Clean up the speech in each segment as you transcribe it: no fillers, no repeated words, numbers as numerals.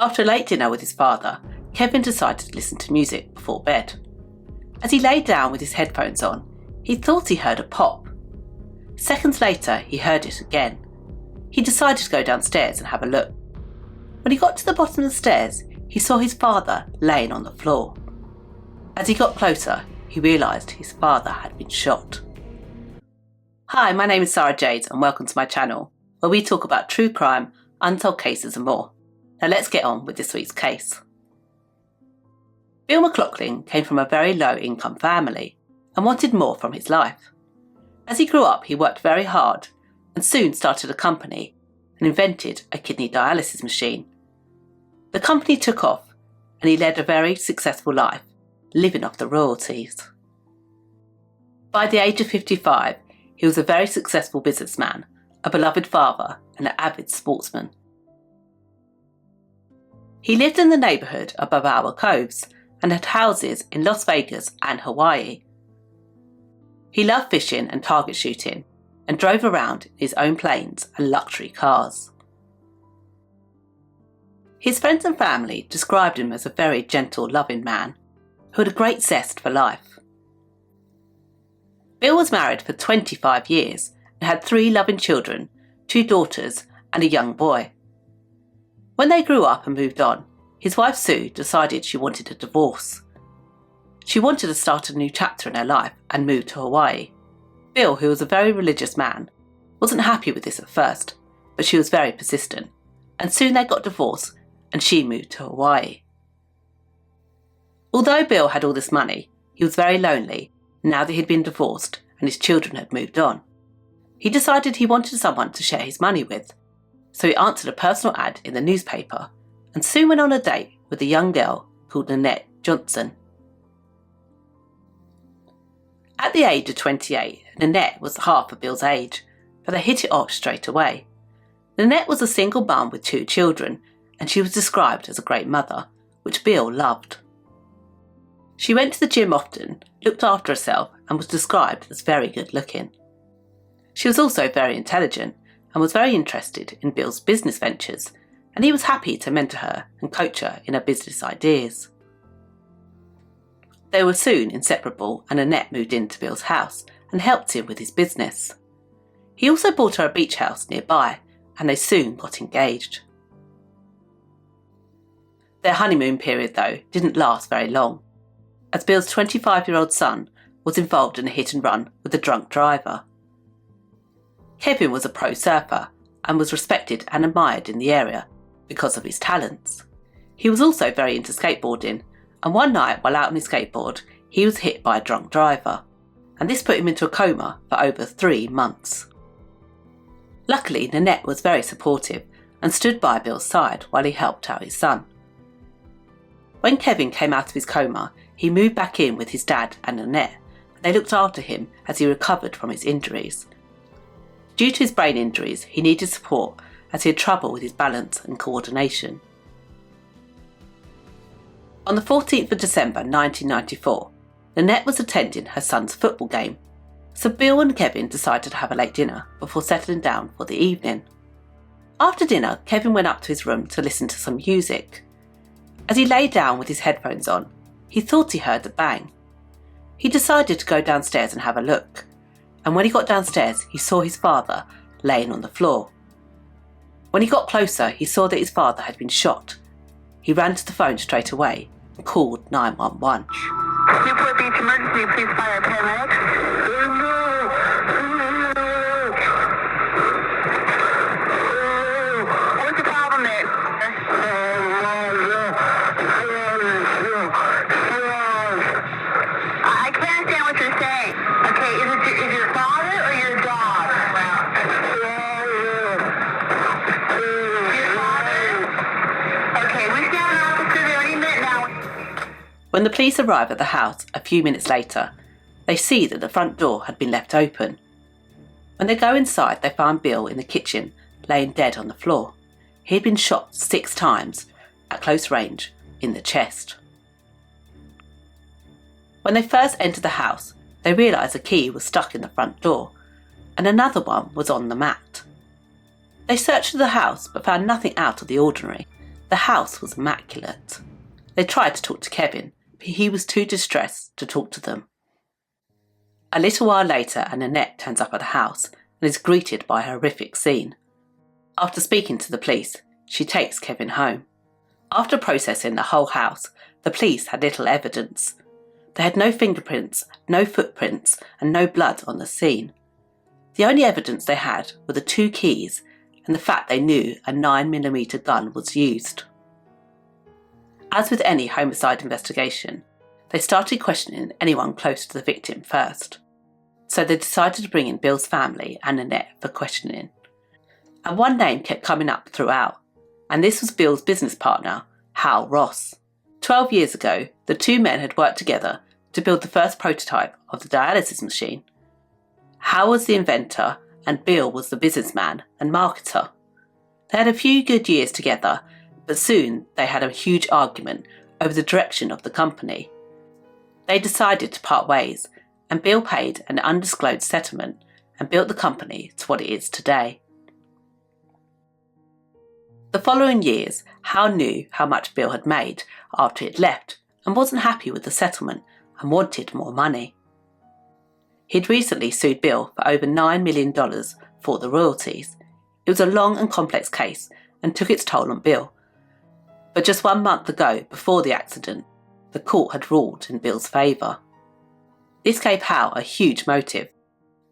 After a late dinner with his father, Kevin decided to listen to music before bed. As he lay down with his headphones on, he thought he heard a pop. Seconds later, he heard it again. He decided to go downstairs and have a look. When he got to the bottom of the stairs, he saw his father laying on the floor. As he got closer, he realised his father had been shot. Hi, my name is Sara Jade and welcome to my channel, where we talk about true crime, untold cases and more. Now let's get on with this week's case. Bill McLoughlin came from a very low income family and wanted more from his life. As he grew up, he worked very hard and soon started a company and invented a kidney dialysis machine. The company took off and he led a very successful life, living off the royalties. By the age of 55, he was a very successful businessman, a beloved father and an avid sportsman. He lived in the neighbourhood above our coves and had houses in Las Vegas and Hawaii. He loved fishing and target shooting and drove around in his own planes and luxury cars. His friends and family described him as a very gentle, loving man who had a great zest for life. Bill was married for 25 years and had 3 loving children, 2 daughters and a young boy. When they grew up and moved on, his wife Sue decided she wanted a divorce. She wanted to start a new chapter in her life and move to Hawaii. Bill, who was a very religious man, wasn't happy with this at first, but she was very persistent, and soon they got divorced and she moved to Hawaii. Although Bill had all this money, he was very lonely now that he'd been divorced and his children had moved on. He decided he wanted someone to share his money with, so he answered a personal ad in the newspaper and soon went on a date with a young girl called Nanette Johnson. At the age of 28, Nanette was half of Bill's age, but they hit it off straight away. Nanette was a single mum with 2 children, and she was described as a great mother, which Bill loved. She went to the gym often, looked after herself, and was described as very good looking. She was also very intelligent and was very interested in Bill's business ventures, and he was happy to mentor her and coach her in her business ideas. They were soon inseparable and Nanette moved into Bill's house and helped him with his business. He also bought her a beach house nearby and they soon got engaged. Their honeymoon period, though, didn't last very long, as Bill's 25-year-old son was involved in a hit and run with a drunk driver. Kevin was a pro surfer and was respected and admired in the area because of his talents. He was also very into skateboarding, and one night while out on his skateboard, he was hit by a drunk driver, and this put him into a coma for over 3 months. Luckily, Nanette was very supportive and stood by Bill's side while he helped out his son. When Kevin came out of his coma, he moved back in with his dad and Nanette, and they looked after him as he recovered from his injuries. Due to his brain injuries, he needed support as he had trouble with his balance and coordination. On the 14th of December 1994, Nanette was attending her son's football game, so Bill and Kevin decided to have a late dinner before settling down for the evening. After dinner, Kevin went up to his room to listen to some music. As he lay down with his headphones on, he thought he heard a bang. He decided to go downstairs and have a look, and when he got downstairs, he saw his father laying on the floor. When he got closer, he saw that his father had been shot. He ran to the phone straight away and called 911. Newport Beach emergency, please fire paramedics. What's the problem there? I can't understand what you're saying. Okay, is your father or your dog? Your father? Okay, we stand an officer there any minute now. When the police arrive at the house a few minutes later, they see that the front door had been left open. When they go inside, they find Bill in the kitchen, laying dead on the floor. He had been shot 6 times at close range in the chest. When they first entered the house, they realised a key was stuck in the front door, and another one was on the mat. They searched the house but found nothing out of the ordinary. The house was immaculate. They tried to talk to Kevin, but he was too distressed to talk to them. A little while later, Annette turns up at the house and is greeted by a horrific scene. After speaking to the police, she takes Kevin home. After processing the whole house, the police had little evidence. They had no fingerprints, no footprints, and no blood on the scene. The only evidence they had were the 2 keys and the fact they knew a 9mm gun was used. As with any homicide investigation, they started questioning anyone close to the victim first. So they decided to bring in Bill's family and Annette for questioning. And one name kept coming up throughout, and this was Bill's business partner, Hal Ross. 12 years ago, the 2 men had worked together to build the first prototype of the dialysis machine. Hal was the inventor and Bill was the businessman and marketer. They had a few good years together, but soon they had a huge argument over the direction of the company. They decided to part ways, and Bill paid an undisclosed settlement and built the company to what it is today. The following years, Hal knew how much Bill had made after he had left and wasn't happy with the settlement and wanted more money. He'd recently sued Bill for over $9 million for the royalties. It was a long and complex case and took its toll on Bill. But just 1 month ago, before the accident, the court had ruled in Bill's favour. This gave Hal a huge motive,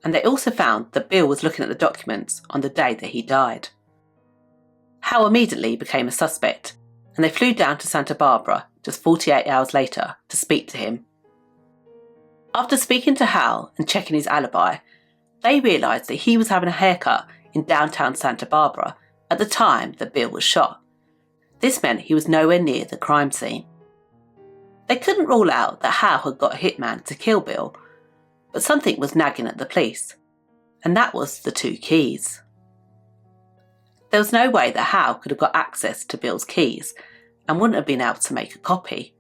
and they also found that Bill was looking at the documents on the day that he died. Hal immediately became a suspect, and they flew down to Santa Barbara just 48 hours later to speak to him. After speaking to Hal and checking his alibi, they realised that he was having a haircut in downtown Santa Barbara at the time that Bill was shot. This meant he was nowhere near the crime scene. They couldn't rule out that Hal had got a hitman to kill Bill, but something was nagging at the police, and that was the 2 keys. There was no way that Hal could have got access to Bill's keys and wouldn't have been able to make a copy,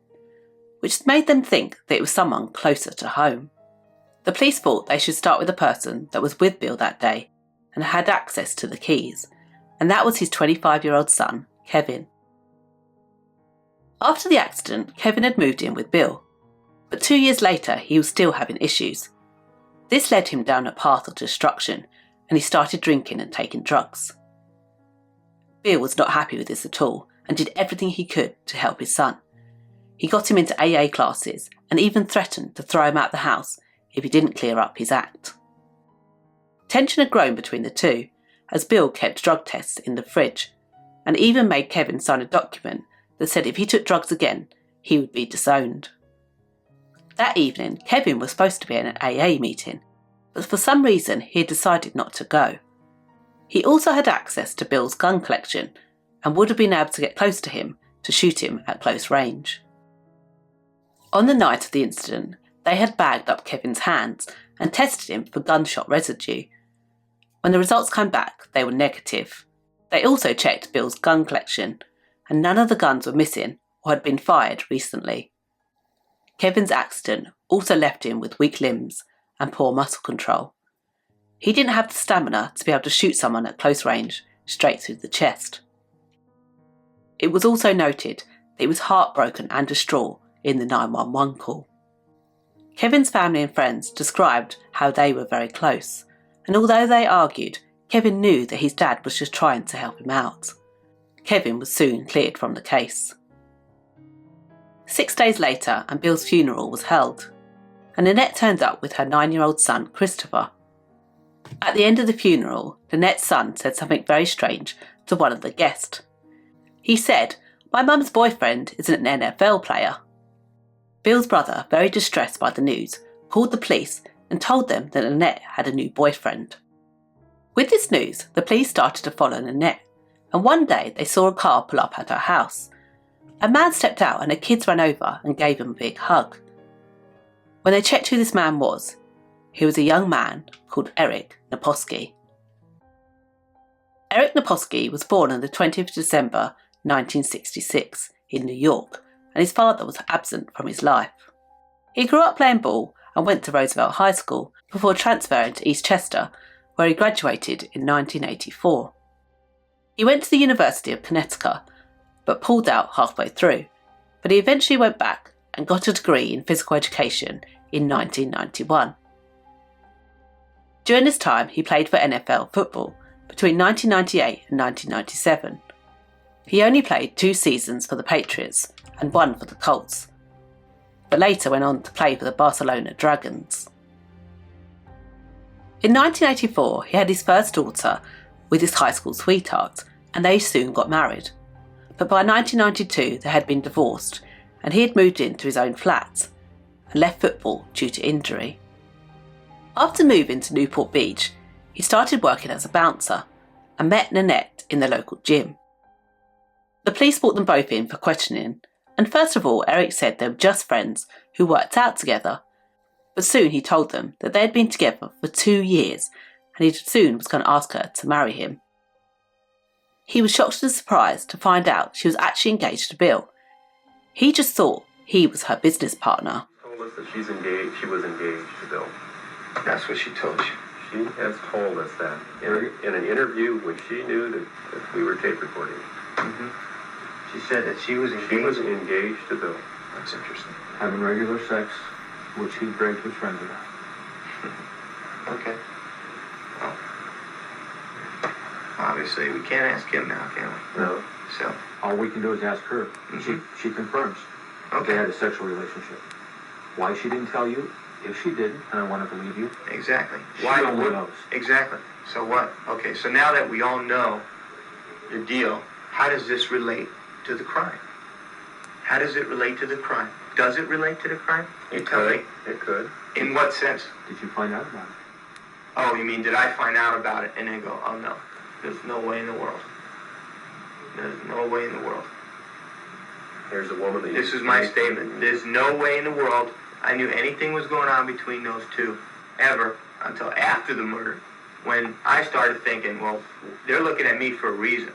which made them think that it was someone closer to home. The police thought they should start with the person that was with Bill that day and had access to the keys, and that was his 25-year-old son, Kevin. After the accident, Kevin had moved in with Bill, but 2 years later he was still having issues. This led him down a path of destruction, and he started drinking and taking drugs. Bill was not happy with this at all and did everything he could to help his son. He got him into AA classes and even threatened to throw him out the house if he didn't clear up his act. Tension had grown between the two, as Bill kept drug tests in the fridge, and even made Kevin sign a document that said if he took drugs again, he would be disowned. That evening, Kevin was supposed to be in an AA meeting, but for some reason he had decided not to go. He also had access to Bill's gun collection and would have been able to get close to him to shoot him at close range. On the night of the incident, they had bagged up Kevin's hands and tested him for gunshot residue. When the results came back, they were negative. They also checked Bill's gun collection, and none of the guns were missing or had been fired recently. Kevin's accident also left him with weak limbs and poor muscle control. He didn't have the stamina to be able to shoot someone at close range straight through the chest. It was also noted that he was heartbroken and distraught in the 911 call. Kevin's family and friends described how they were very close, and although they argued, Kevin knew that his dad was just trying to help him out. Kevin was soon cleared from the case. 6 days later, and Bill's funeral was held, and Annette turned up with her 9-year-old son, Christopher. At the end of the funeral, Annette's son said something very strange to one of the guests. He said, "My mum's boyfriend is an NFL player." Bill's brother, very distressed by the news, called the police and told them that Annette had a new boyfriend. With this news, the police started to follow Annette, and one day they saw a car pull up at her house. A man stepped out and the kids ran over and gave him a big hug. When they checked who this man was, he was a young man called Eric Naposki. Eric Naposki was born on the 20th of December 1966 in New York, and his father was absent from his life. He grew up playing ball and went to Roosevelt High School before transferring to East Chester, where he graduated in 1984. He went to the University of Connecticut but pulled out halfway through. But he eventually went back and got a degree in physical education in 1991. During this time, he played for NFL football between 1998 and 1997. He only played 2 seasons for the Patriots and 1 for the Colts, but later went on to play for the Barcelona Dragons. In 1984, he had his first daughter with his high school sweetheart, and they soon got married. But by 1992, they had been divorced, and he had moved into his own flat and left football due to injury. After moving to Newport Beach, he started working as a bouncer and met Nanette in the local gym. The police brought them both in for questioning, and first of all, Eric said they were just friends who worked out together, but soon he told them that they had been together for 2 years and he soon was going to ask her to marry him. He was shocked and surprised to find out she was actually engaged to Bill. He just thought he was her business partner. Told us that she was engaged to Bill. That's what she told you. She has told us that in an interview when she knew that we were tape recording. Mm-hmm. She said that she was engaged. She was engaged to Bill. That's interesting. Having regular sex, which he bragged with friends about. Okay. Well, obviously, we can't ask him now, can we? No. So. All we can do is ask her. Mm-hmm. She confirms Okay. they had a sexual relationship. Why she didn't tell you, if she didn't, and I want to believe you, Exactly. she only knows. Exactly. So what? Okay, so now that we all know the deal, how does this relate to the crime? How does it relate to the crime? Does it relate to the crime? It could. It could. In what sense? Did you find out about it? Oh, you mean did I find out about it and then go, oh no, there's no way in the world. There's no way in the world. Here's a woman that This is my statement. There's no way in the world I knew anything was going on between those two, ever, until after the murder, when I started thinking, well, they're looking at me for a reason.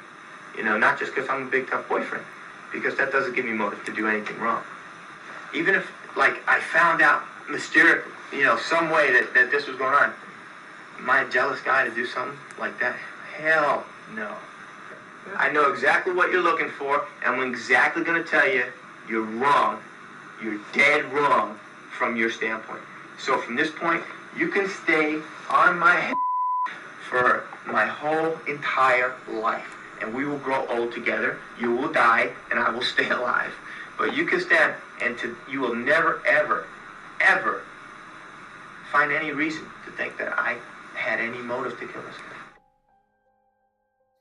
You know, not just because I'm a big tough boyfriend, because that doesn't give me motive to do anything wrong. Even if, like, I found out mysteriously, you know, some way that this was going on, am I a jealous guy to do something like that? Hell no. I know exactly what you're looking for, and I'm exactly going to tell you you're wrong. You're dead wrong from your standpoint. So from this point, you can stay on my head for my whole entire life. And we will grow old together. You will die, and I will stay alive. But you can stand, and you will never, ever, ever find any reason to think that I had any motive to kill this guy.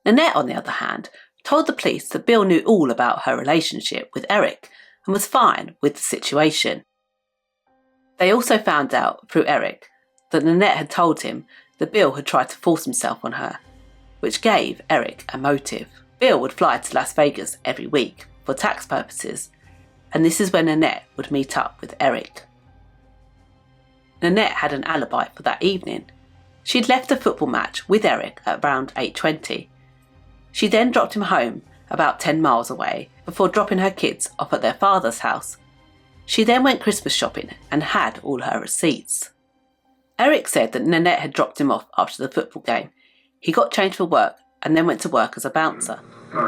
Nanette, on the other hand, told the police that Bill knew all about her relationship with Eric and was fine with the situation. They also found out through Eric that Nanette had told him that Bill had tried to force himself on her, which gave Eric a motive. Bill would fly to Las Vegas every week for tax purposes, and this is when Nanette would meet up with Eric. Nanette had an alibi for that evening. She'd left the football match with Eric at around 8:20. She then dropped him home about 10 miles away before dropping her kids off at their father's house. She then went Christmas shopping and had all her receipts. Eric said that Nanette had dropped him off after the football game. He got changed for work and then went to work as a bouncer.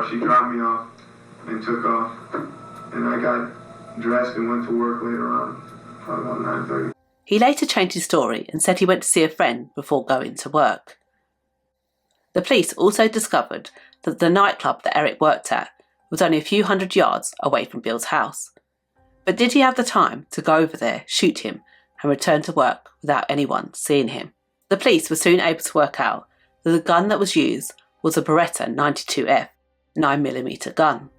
She dropped me off and took off, and I got dressed and went to work later on, probably about 9:30. He later changed his story and said he went to see a friend before going to work. The police also discovered that the nightclub that Eric worked at was only a few hundred yards away from Bill's house. But did he have the time to go over there, shoot him, and return to work without anyone seeing him? The police were soon able to work out that the gun that was used was a Beretta 92F 9mm gun.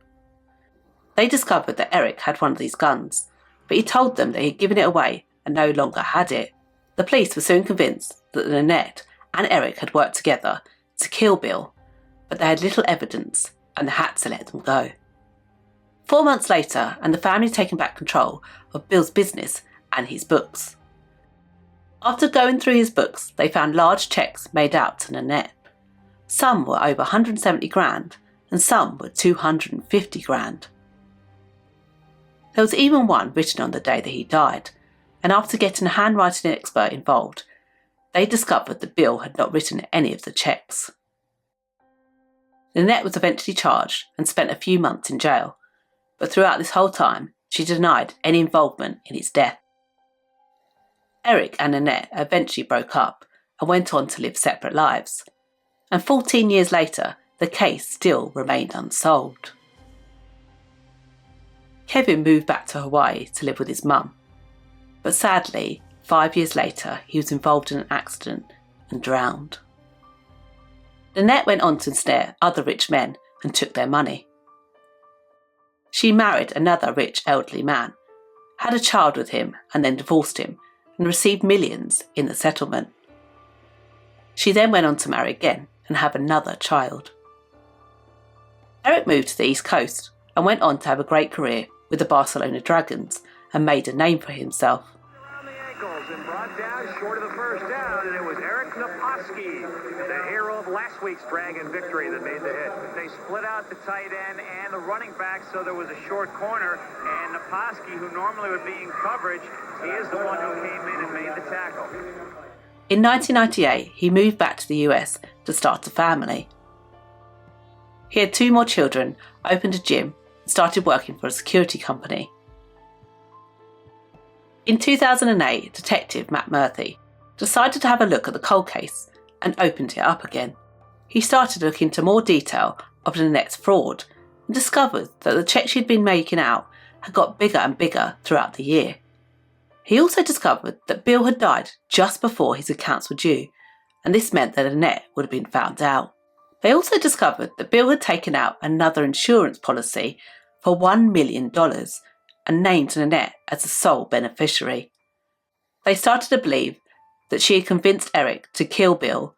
They discovered that Eric had one of these guns, but he told them that he had given it away and no longer had it. The police were soon convinced that Nanette and Eric had worked together to kill Bill, but they had little evidence and they had to let them go. 4 months later, and the family had taken back control of Bill's business and his books. After going through his books, they found large cheques made out to Nanette. Some were over 170 grand and some were 250 grand. There was even one written on the day that he died, and after getting a handwriting expert involved, they discovered that Bill had not written any of the cheques. Nanette was eventually charged and spent a few months in jail, but throughout this whole time, she denied any involvement in his death. Eric and Nanette eventually broke up and went on to live separate lives, and 14 years later, the case still remained unsolved. Kevin moved back to Hawaii to live with his mum, but sadly, 5 years later, he was involved in an accident and drowned. Nanette went on to ensnare other rich men and took their money. She married another rich elderly man, had a child with him and then divorced him and received millions in the settlement. She then went on to marry again and have another child. Eric moved to the East Coast and went on to have a great career with the Barcelona Dragons and made a name for himself. Around the ankles and brought down short of the first down, and it was Eric Naposki, the hero of last week's Dragon victory, that made the hit. They split out the tight end and the running back, so there was a short corner, and Naposki, who normally would be in coverage, he is the one who came in and made the tackle. In 1998, he moved back to the US to start a family. He had 2 more children, opened a gym, and started working for a security company. In 2008, Detective Matt Murphy decided to have a look at the cold case and opened it up again. He started to look into more detail of Nanette's fraud and discovered that the checks she'd been making out had got bigger and bigger throughout the year. He also discovered that Bill had died just before his accounts were due, and this meant that Nanette would have been found out. They also discovered that Bill had taken out another insurance policy for $1 million and named Nanette as the sole beneficiary. They started to believe that she had convinced Eric to kill Bill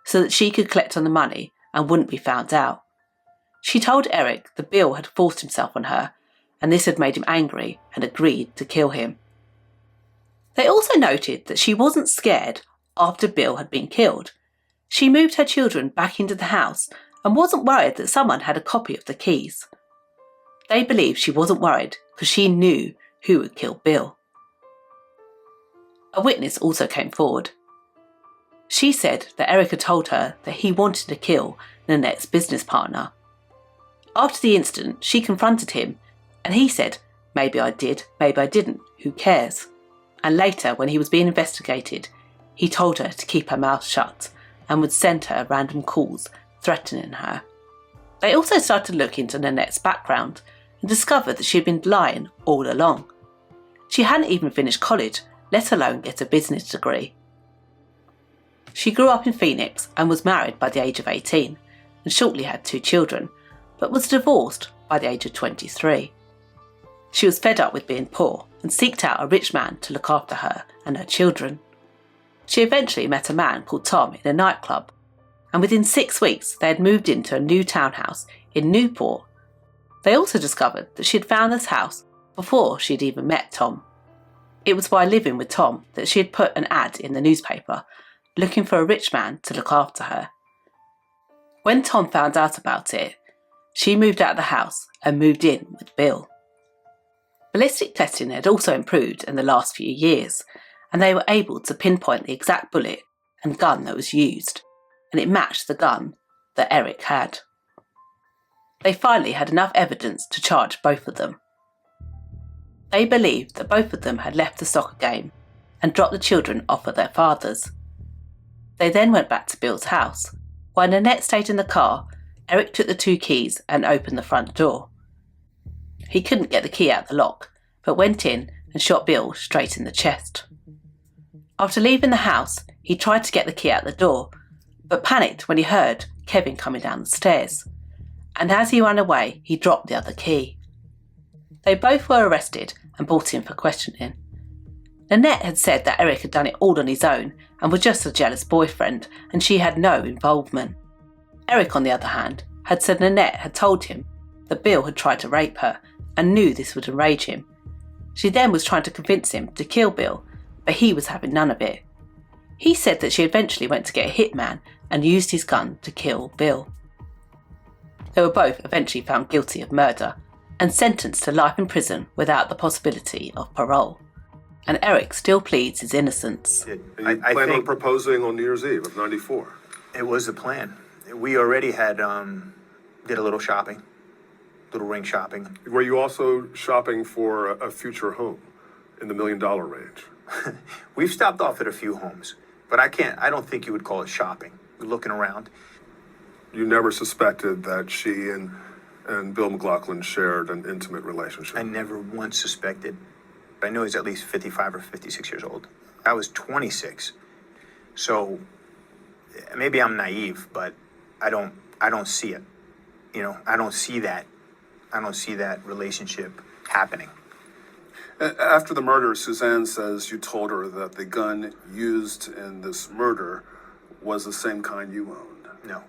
so that she could collect on the money and wouldn't be found out. She told Eric that Bill had forced himself on her, and this had made him angry and agreed to kill him. They also noted that she wasn't scared after Bill had been killed. She moved her children back into the house and wasn't worried that someone had a copy of the keys. They believed she wasn't worried because she knew who would kill Bill. A witness also came forward. She said that Eric had told her that he wanted to kill Nanette's business partner. After the incident, she confronted him and he said, "Maybe I did, maybe I didn't, who cares?" And later, when he was being investigated, he told her to keep her mouth shut and would send her random calls threatening her. They also started to look into Nanette's background and discovered that she had been lying all along. She hadn't even finished college, let alone get a business degree. She grew up in Phoenix and was married by the age of 18 and shortly had 2 children, but was divorced by the age of 23. She was fed up with being poor and sought out a rich man to look after her and her children. She eventually met a man called Tom in a nightclub, and within 6 weeks they had moved into a new townhouse in Newport. They also discovered that she had found this house before she had even met Tom. It was by living with Tom that she had put an ad in the newspaper looking for a rich man to look after her. When Tom found out about it, she moved out of the house and moved in with Bill. Ballistic testing had also improved in the last few years, and they were able to pinpoint the exact bullet and gun that was used, and it matched the gun that Eric had. They finally had enough evidence to charge both of them. They believed that both of them had left the soccer game and dropped the children off at their father's. They then went back to Bill's house. While Nanette stayed in the car, Eric took the 2 keys and opened the front door. He couldn't get the key out the lock, but went in and shot Bill straight in the chest. After leaving the house, he tried to get the key out the door, but panicked when he heard Kevin coming down the stairs. And as he ran away, he dropped the other key. They both were arrested and brought in for questioning. Nanette had said that Eric had done it all on his own and was just a jealous boyfriend, and she had no involvement. Eric, on the other hand, had said Nanette had told him that Bill had tried to rape her and knew this would enrage him. She then was trying to convince him to kill Bill, but he was having none of it. He said that she eventually went to get a hitman and used his gun to kill Bill. They were both eventually found guilty of murder and sentenced to life in prison without the possibility of parole. And Eric still pleads his innocence. I plan on proposing on New Year's Eve of '94. It was a plan. We already had Did a little shopping, little ring shopping. Were you also shopping for a future home in the $1 million range? We've stopped off at a few homes, but I don't think you would call it shopping. We're looking around. You never suspected that she and Bill McLoughlin shared an intimate relationship? I never once suspected. I know he's at least 55 or 56 years old. I was 26. So maybe I'm naive, but I don't see it. You know, I don't see that relationship happening. After the murder, Suzanne says you told her that the gun used in this murder was the same kind you owned. No.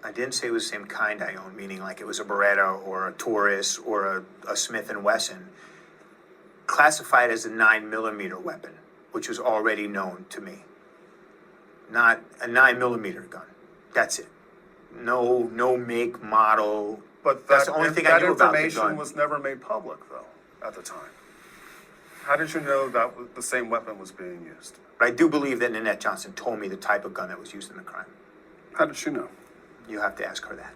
I didn't say it was the same kind I owned, meaning like it was a Beretta or a Taurus or a Smith & Wesson. Classified as a 9mm weapon, which was already known to me. Not a 9mm gun. That's it. No make, model. But that's the only thing I knew about the gun. That information was never made public, though, at the time. How did you know that the same weapon was being used? But I do believe that Nanette Johnson told me the type of gun that was used in the crime. How did she know? You have to ask her that.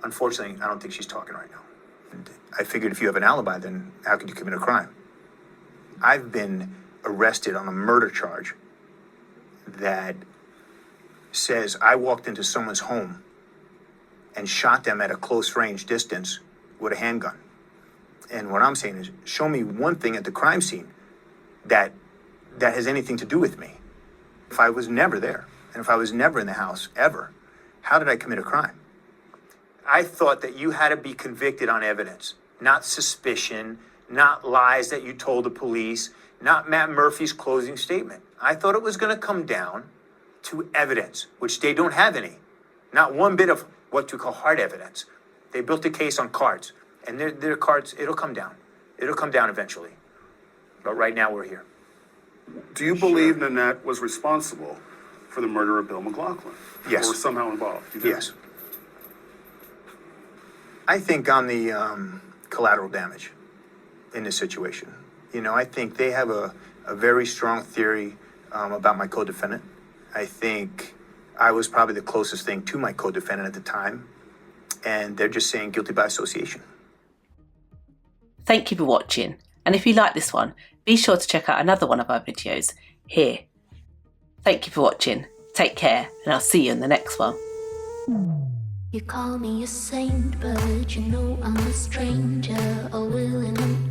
Unfortunately, I don't think she's talking right now. And I figured if you have an alibi, then how could you commit a crime? I've been arrested on a murder charge that says I walked into someone's home and shot them at a close range distance with a handgun. And what I'm saying is, show me one thing at the crime scene that has anything to do with me. If I was never there, and if I was never in the house, ever, how did I commit a crime? I thought that you had to be convicted on evidence, not suspicion, not lies that you told the police, not Matt Murphy's closing statement. I thought it was going to come down to evidence, which they don't have any. Not one bit of what you call hard evidence. They built a case on cards, and their cards, it'll come down. It'll come down eventually. But right now we're here. Do you believe Nanette was responsible for the murder of Bill McLoughlin? Yes. Or somehow involved? You do? Yes. I think on the collateral damage in this situation, you know, I think they have a very strong theory about my co-defendant. I think I was probably the closest thing to my co-defendant at the time, and they're just saying guilty by association. Thank you for watching, and if you like this one, be sure to check out another one of our videos here. Thank you for watching, take care, and I'll see you in the next one. You call me a saint, but you know I'm a stranger, all willing and